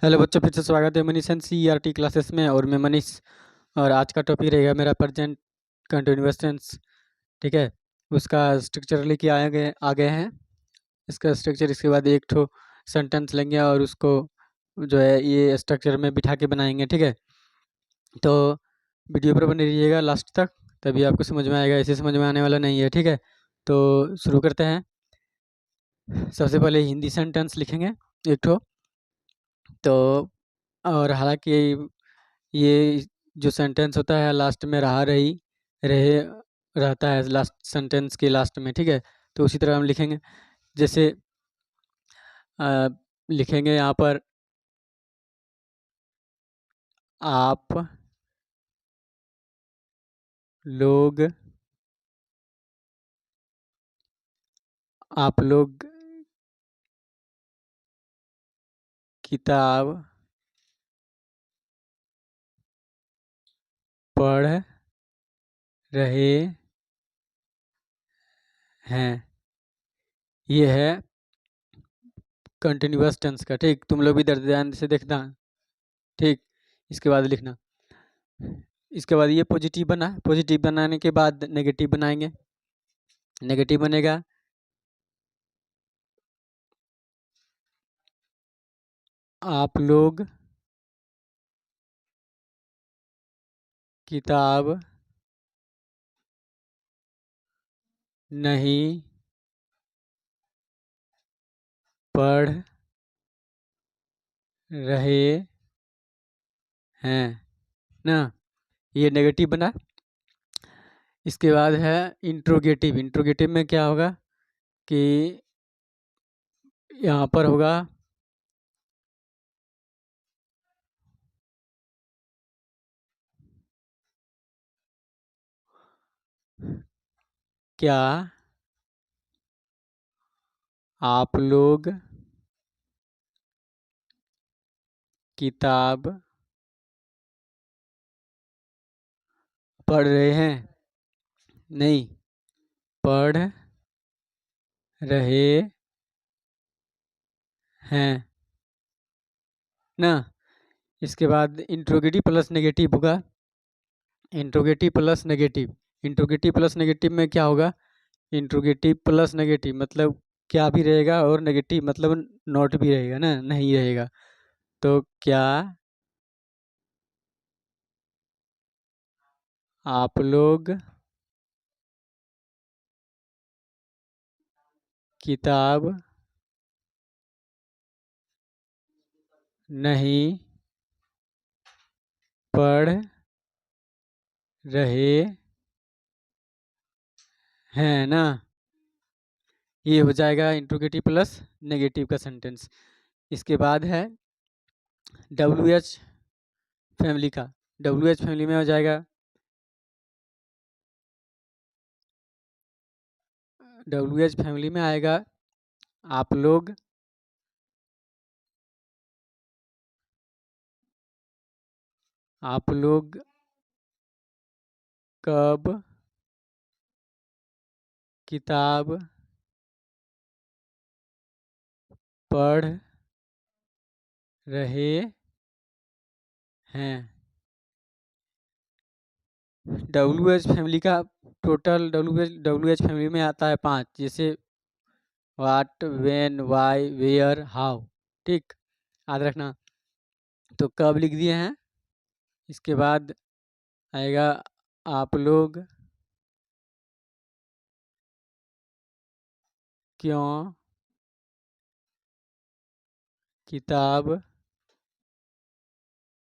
Hello बच्चों, फिर से स्वागत है मनीष एंड सीईआरटी क्लासेस में। और मैं मनीष। और आज का टॉपिक रहेगा मेरा प्रेजेंट कंटिन्यूअस टेंस। ठीक है। उसका स्ट्रक्चर लेके आ गए हैं। इसका स्ट्रक्चर, इसके बाद एक ठो सेंटेंस लेंगे और उसको जो है ये स्ट्रक्चर में बिठा के बनाएंगे। ठीक है। तो वीडियो पर बने रहिएगा लास्ट तक, तभी आपको समझ में आएगा, ऐसे समझ में आने वाला नहीं है। ठीक है। तो शुरू करते हैं। सबसे पहले हिंदी सेंटेंस लिखेंगे एक ठो। तो और हालांकि ये जो सेंटेंस होता है लास्ट में रहा रही रहे रहता है लास्ट सेंटेंस के लास्ट में। ठीक है। तो उसी तरह हम लिखेंगे। जैसे अ, लिखेंगे यहाँ पर आप लोग आप लोग किताब पढ़ रहे हैं। ये है कंटिन्यूअस टेंस का। ठीक, तुम लोग भी ध्यान से देखना। ठीक। इसके बाद लिखना। इसके बाद ये पॉजिटिव बना, पॉजिटिव बनाने के बाद नेगेटिव बनाएंगे। नेगेटिव बनेगा आप लोग किताब नहीं पढ़ रहे हैं ना। ये नेगेटिव बना। इसके बाद है इंट्रोगेटिव। इंट्रोगेटिव में क्या होगा कि यहाँ पर होगा क्या आप लोग किताब पढ़ रहे हैं? नहीं, पढ़ रहे हैं ना। इसके बाद इंट्रोगेटिव प्लस नेगेटिव होगा। Interrogative plus negative. Interrogative plus negative में क्या होगा? इंट्रोगेटिव प्लस नेगेटिव मतलब क्या भी रहेगा और नेगेटिव मतलब नॉट भी रहेगा ना, नहीं रहेगा। तो क्या आप लोग किताब नहीं पढ़ रहे हैं ना। ये हो जाएगा इंट्रोगेटिव प्लस नेगेटिव का सेंटेंस। इसके बाद है डब्ल्यू एच फैमिली का। डब्ल्यू एच फैमिली में हो जाएगा डब्ल्यू एच फैमिली में आएगा आप लोग आप लोग कब किताब पढ़ रहे हैं। डब्ल्यू एच फैमिली का टोटल डब्ल्यू एच फैमिली में आता है 5। जैसे वाट, वेन, वाई, वेयर, हाउ। ठीक, याद रखना। तो कब लिख दिए हैं। इसके बाद आएगा आप लोग क्यों किताब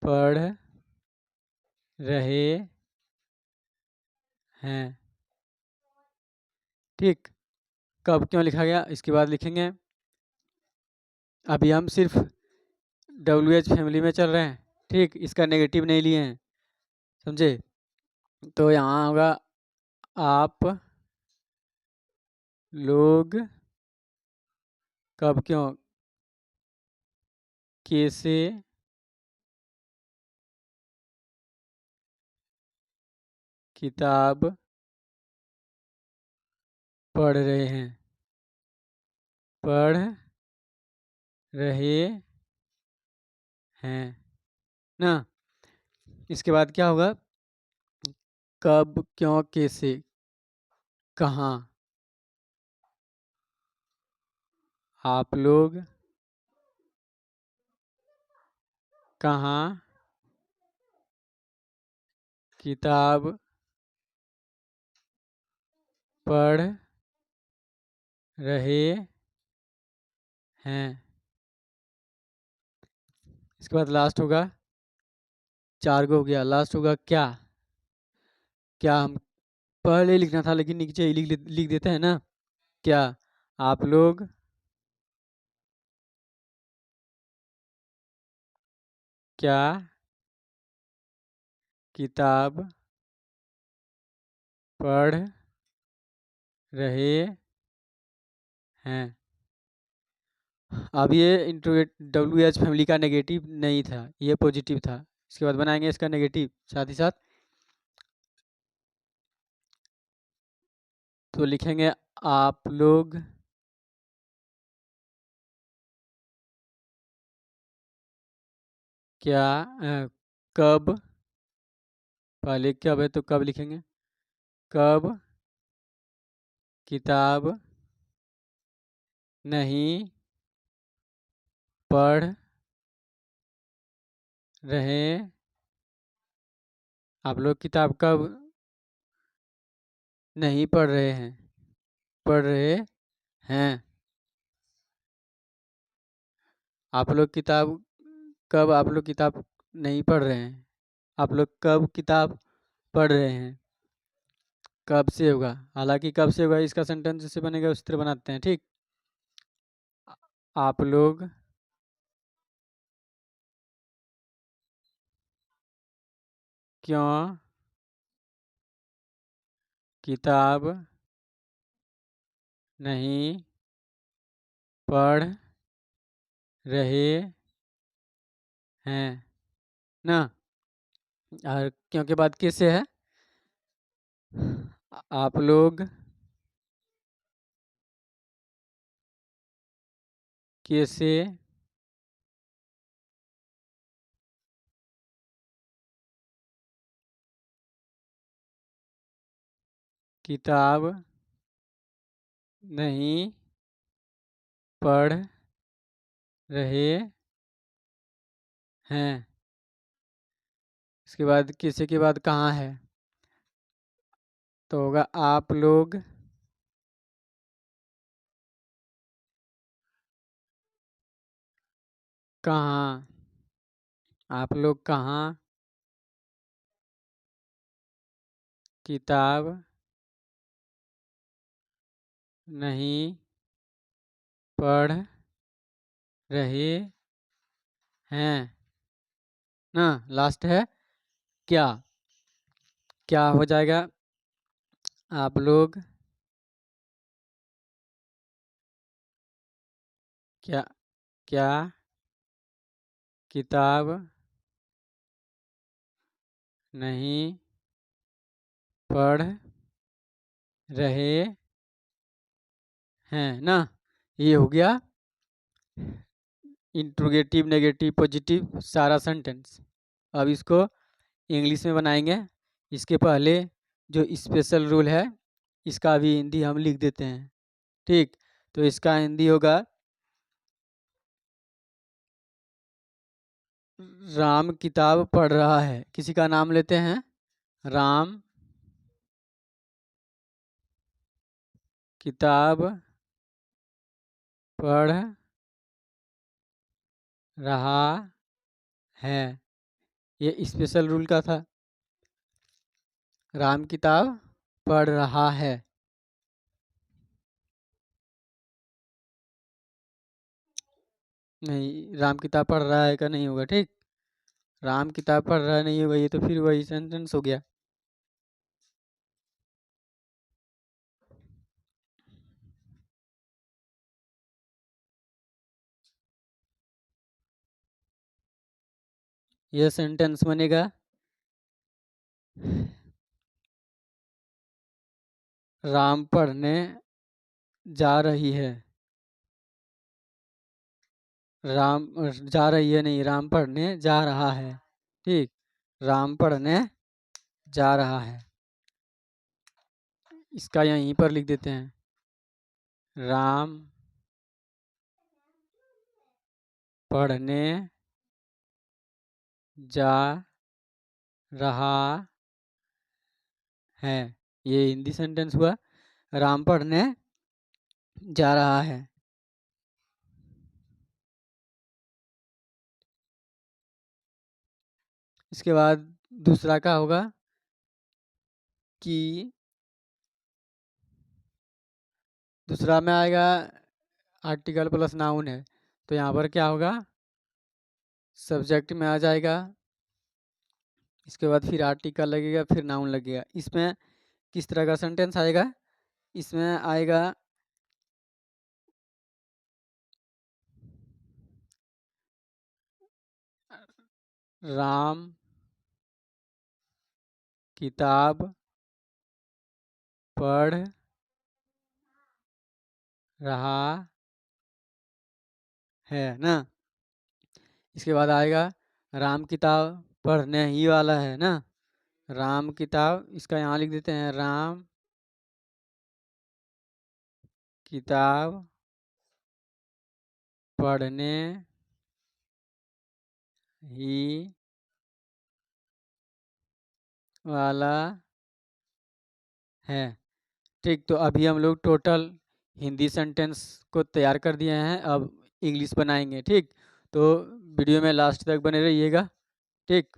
पढ़ रहे हैं। ठीक, कब क्यों लिखा गया। इसके बाद लिखेंगे अभी हम सिर्फ डब्ल्यू एच फैमिली में चल रहे हैं। ठीक, इसका नेगेटिव नहीं लिए हैं, समझे। तो यहाँ होगा आप लोग कब क्यों कैसे किताब पढ़ रहे हैं। पढ़ रहे हैं ना। इसके बाद क्या होगा, कब, क्यों, कैसे, कहाँ, आप लोग कहाँ किताब पढ़ रहे हैं। इसके बाद लास्ट होगा, 4 गो हो गया, लास्ट होगा क्या। क्या हम पहले लिखना था लेकिन नीचे ही लिख देते हैं ना। क्या आप लोग क्या किताब पढ़ रहे हैं। अब ये इंट्रोगेट WH फैमिली का नेगेटिव नहीं था, ये पॉजिटिव था। इसके बाद बनाएंगे इसका नेगेटिव साथ ही साथ। तो लिखेंगे आप लोग क्या कब, पहले कब है तो कब लिखेंगे, कब किताब नहीं पढ़ रहे, आप लोग किताब कब नहीं पढ़ रहे हैं, पढ़ रहे हैं। आप लोग किताब कब, आप लोग किताब नहीं पढ़ रहे हैं, आप लोग कब किताब पढ़ रहे हैं। कब से होगा, हालांकि कब से होगा इसका सेंटेंस जैसे बनेगा उस तरह बनाते हैं, ठीक। आप लोग क्यों किताब नहीं पढ़ रहे हैं ना। और क्यों के बाद किससे है, आप लोग कैसे किताब नहीं पढ़ रहे हैं। इसके बाद किसी के बाद कहाँ है, तो होगा आप लोग कहाँ, आप लोग कहाँ किताब नहीं पढ़ रहे हैं ना। लास्ट है क्या, क्या हो जाएगा, आप लोग क्या क्या किताब नहीं पढ़ रहे हैं ना। ये हो गया इंट्रोगेटिव, नेगेटिव, पॉजिटिव सारा सेंटेंस। अब इसको इंग्लिश में बनाएंगे। इसके पहले जो स्पेशल रूल है इसका भी हिंदी हम लिख देते हैं, ठीक। तो इसका हिंदी होगा, राम किताब पढ़ रहा है। किसी का नाम लेते हैं, राम किताब पढ़ रहा है। ये स्पेशल रूल का था, राम किताब पढ़ रहा है। नहीं, राम किताब पढ़ रहा है का नहीं होगा, ठीक। राम किताब पढ़ रहा नहीं होगा, ये तो फिर वही सेंटेंस हो गया। ये सेंटेंस बनेगा, राम पढ़ने जा रही है। राम जा रही है नहीं, राम पढ़ने जा रहा है। ठीक, राम पढ़ने जा रहा है, इसका यहीं पर लिख देते हैं। राम पढ़ने जा रहा है, ये हिंदी सेंटेंस हुआ। राम पढ़ने जा रहा है। इसके बाद दूसरा क्या होगा कि दूसरा में आएगा आर्टिकल प्लस नाउन है, तो यहाँ पर क्या होगा, सब्जेक्ट में आ जाएगा, इसके बाद फिर आर्टिकल लगेगा, फिर नाउन लगेगा। इसमें किस तरह का सेंटेंस आएगा, इसमें आएगा राम किताब पढ़ रहा है ना। इसके बाद आएगा राम किताब पढ़ने ही वाला है ना। राम किताब, इसका यहाँ लिख देते हैं, राम किताब पढ़ने ही वाला है। ठीक, तो अभी हम लोग टोटल हिंदी सेंटेंस को तैयार कर दिए हैं, अब इंग्लिश बनाएंगे। ठीक, तो वीडियो में लास्ट तक बने रहिएगा। ठीक,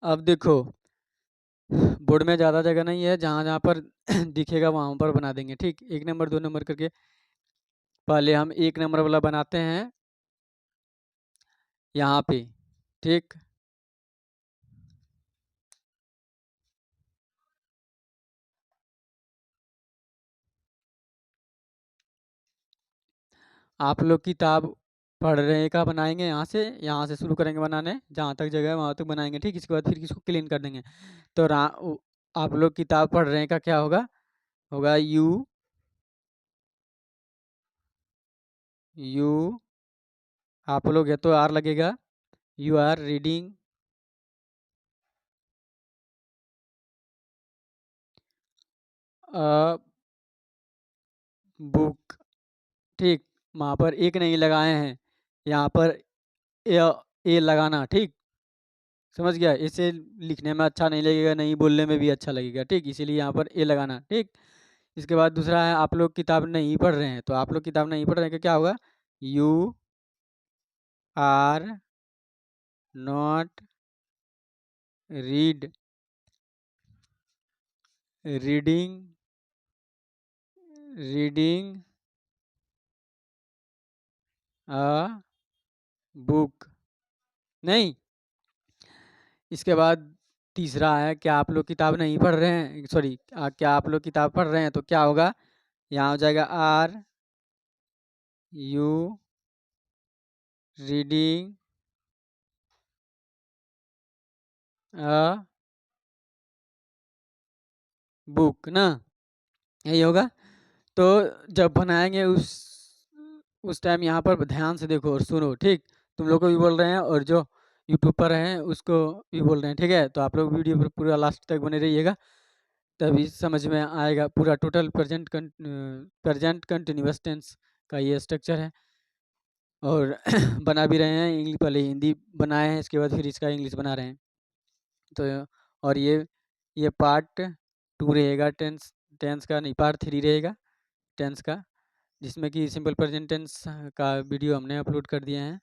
अब देखो, बोर्ड में ज़्यादा जगह नहीं है, जहाँ जहाँ पर दिखेगा वहाँ पर बना देंगे। ठीक, 1 नंबर 2 नंबर करके पहले हम 1 नंबर वाला बनाते हैं यहाँ पे। ठीक, आप लोग किताब पढ़ रहे का बनाएंगे, यहाँ से शुरू करेंगे बनाने, जहाँ तक जगह है वहाँ तक बनाएंगे। ठीक, इसके बाद फिर इसको क्लीन कर देंगे। तो आप लोग किताब पढ़ रहे का क्या होगा, होगा यू, यू, आप लोग है तो आर लगेगा, you are reading a book. ठीक, वहाँ पर एक नहीं लगाए हैं, यहाँ पर ए लगाना। ठीक, समझ गया, इसे लिखने में अच्छा नहीं लगेगा, नहीं बोलने में भी अच्छा लगेगा। ठीक, इसीलिए यहाँ पर ए लगाना। ठीक, इसके बाद दूसरा है आप लोग किताब नहीं पढ़ रहे हैं, तो आप लोग किताब नहीं पढ़ रहे हैं का क्या होगा, you are not read reading reading a book. नहीं, इसके बाद तीसरा है क्या आप लोग किताब नहीं पढ़ रहे हैं, सॉरी, क्या आप लोग किताब पढ़ रहे हैं, तो क्या होगा, यहाँ हो जाएगा are you reading a book ना, यही होगा। तो जब बनाएंगे उस टाइम यहाँ पर ध्यान से देखो और सुनो। ठीक, तुम लोग को भी बोल रहे हैं और जो यूट्यूब पर हैं उसको भी बोल रहे हैं। ठीक है, तो आप लोग वीडियो पर पूरा लास्ट तक बने रहिएगा, तभी समझ में आएगा पूरा टोटल प्रेजेंट कंटिन्यूअस टेंस का ये स्ट्रक्चर है। और बना भी रहे हैं इंग्लिश, पहले हिंदी बनाए हैं, इसके बाद फिर इसका इंग्लिश बना रहे हैं। तो और ये पार्ट 2 रहेगा, टेंस टेंस का नहीं, पार्ट 3 रहेगा टेंस का, जिसमें कि सिंपल प्रेजेंट टेंस का वीडियो हमने अपलोड कर दिए हैं,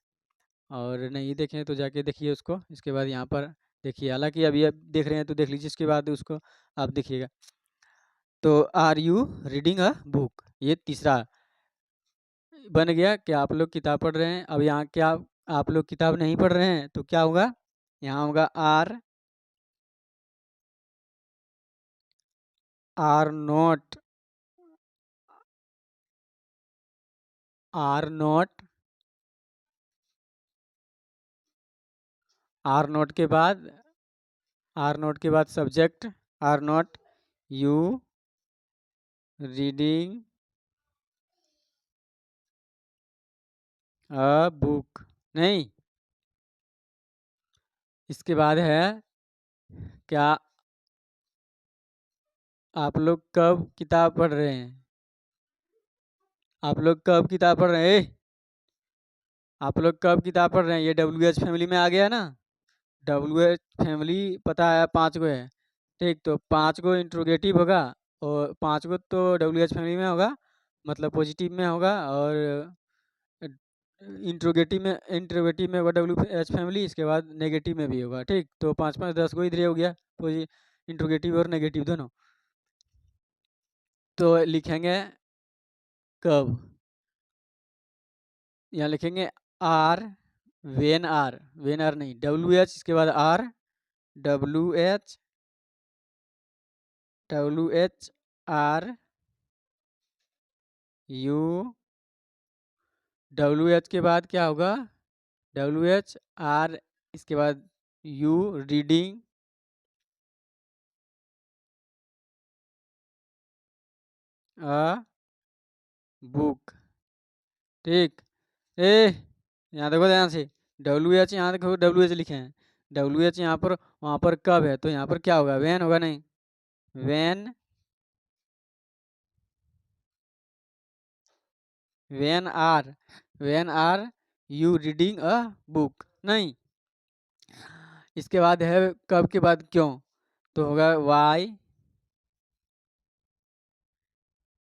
और नहीं देखें तो जाके देखिए उसको। इसके बाद यहाँ पर देखिए, हालांकि अभी आप देख रहे हैं तो देख लीजिए, इसके बाद उसको आप देखिएगा। तो are you reading a book, ये तीसरा बन गया कि आप लोग किताब पढ़ रहे हैं। अब यहाँ क्या, आप लोग किताब नहीं पढ़ रहे हैं, तो क्या होगा, यहाँ होगा are not, are not, are not के बाद, आर नॉट के बाद subject, are not you reading a book. नहीं, इसके बाद है क्या आप लोग कब किताब पढ़ रहे हैं? आप लोग कब किताब पढ़ रहे हैं? आप लोग कब किताब पढ़ रहे हैं? ये डब्ल्यू एच फैमिली में आ गया ना। डब्ल्यू एच फैमिली पता है 5 गो है। ठीक, तो 5 गो इंट्रोगेटिव होगा और 5 गो तो डब्ल्यू एच फैमिली में होगा, मतलब पॉजिटिव में होगा, और इंट्रोगेटिव में होगा डब्ल्यू एच फैमिली, इसके बाद नेगेटिव में भी होगा। ठीक, तो 5 5 10 गो इधर हो गया, इंट्रोगेटिव और नेगेटिव दोनों। तो लिखेंगे कब, यहाँ लिखेंगे आर, वेन आर नहीं, डब्ल्यू एच, इसके बाद are, W H, are, you, W H के बाद क्या होगा, डब्ल्यू एच आर, इसके बाद यू, रीडिंग अ बुक। ठीक, ए यहाँ देखो ध्यान से, डब्ल्यू एच यहाँ देखो, डब्ल्यू एच लिखे हैं, डब्ल्यू एच यहाँ पर, वहाँ पर कब है, तो यहाँ पर क्या होगा, वैन होगा नहीं, when, when are, you reading a book. नहीं, इसके बाद है कब के बाद क्यों, तो होगा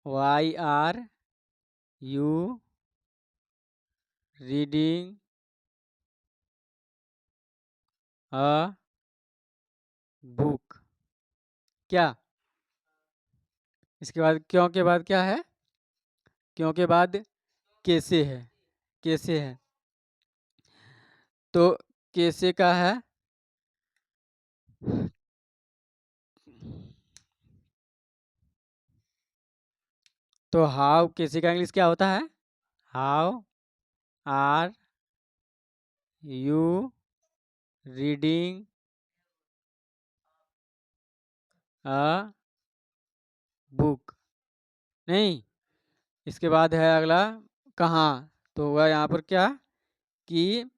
why are you reading a book. क्या, इसके बाद क्यों के बाद क्या है, क्यों के बाद कैसे है, कैसे है, तो कैसे का है, तो हाउ, कैसे का इंग्लिश क्या होता है, how are you reading a book. नहीं, इसके बाद है अगला कहाँ, तो होगा यहाँ पर क्या, कि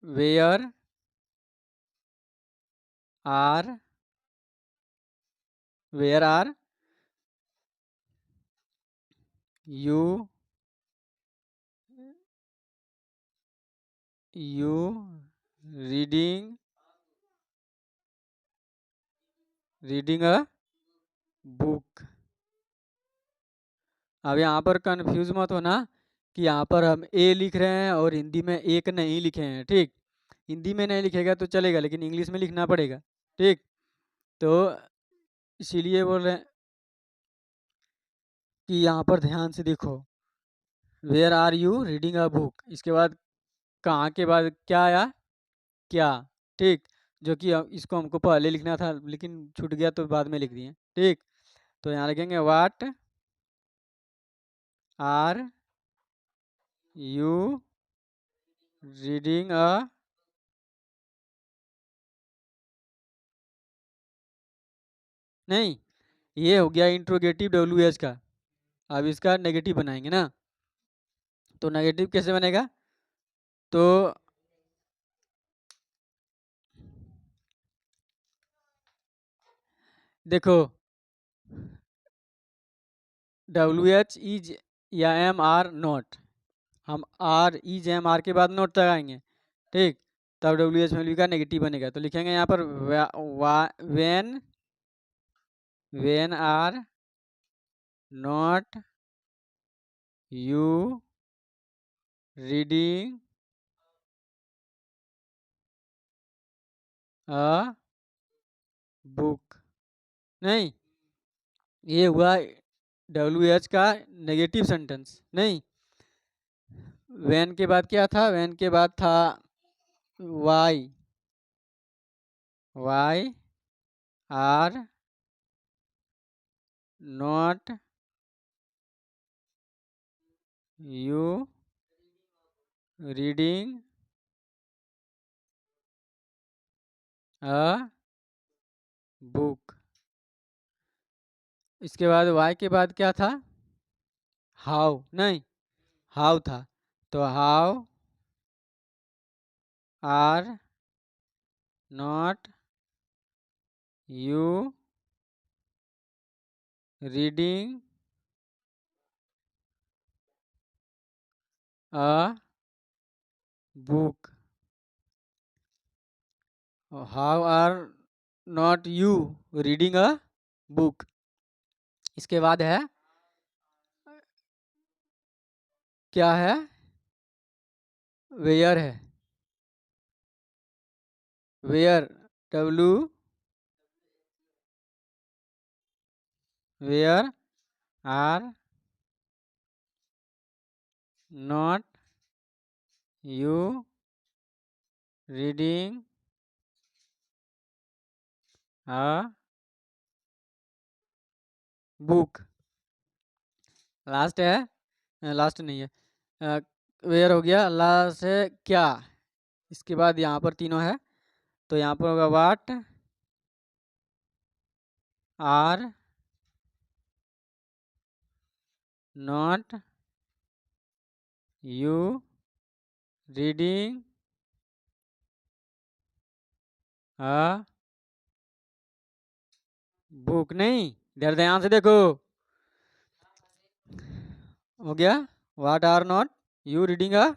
where are, where are you you reading a book. अब यहाँ पर कंफ्यूज मत होना कि यहाँ पर हम ए लिख रहे हैं और हिंदी में एक नहीं लिखे हैं। ठीक, हिंदी में नहीं लिखेगा तो चलेगा, लेकिन इंग्लिश में लिखना पड़ेगा। ठीक, तो इसीलिए बोल रहे हैं कि यहाँ पर ध्यान से देखो, where are you reading a book, इसके बाद कहाँ के बाद क्या आया, क्या। ठीक, जो कि इसको हमको पहले लिखना था लेकिन छूट गया तो बाद में लिख दिए। ठीक, तो यहाँ लिखेंगे what are you reading a, नहीं, ये हो गया इंट्रोगेटिव डब्ल्यू एच का। अब इसका नेगेटिव बनाएंगे ना, तो नेगेटिव कैसे बनेगा, तो देखो, डब्ल्यू एच इज या एम आर नॉट, हम आर इज एम आर के बाद नोट लगाएंगे। ठीक, तब डब्ल्यू एच वैल्यू का नेगेटिव बनेगा, तो लिखेंगे यहाँ पर when, are not you reading a book. नहीं, ये हुआ डब्ल्यू एच का नेगेटिव सेंटेंस। नहीं, वैन के बाद क्या था, वैन के बाद था why, are not you reading a book. इसके बाद वाई के बाद क्या था? हाउ नहीं, हाउ था। तो how are not you reading a book? How are not you reading a book? इसके बाद है क्या है? वेयर है। Where, W, where are not you reading a book? Last है, लास्ट नहीं है, वेयर हो गया। लास्ट है क्या? इसके बाद यहाँ पर तीनों है, तो यहाँ पर होगा what are not you reading a book? नहीं, इधर ध्यान से देखो। हो गया, what are not you reading a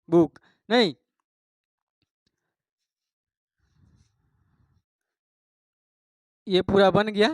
book? नहीं, ये पूरा बन गया।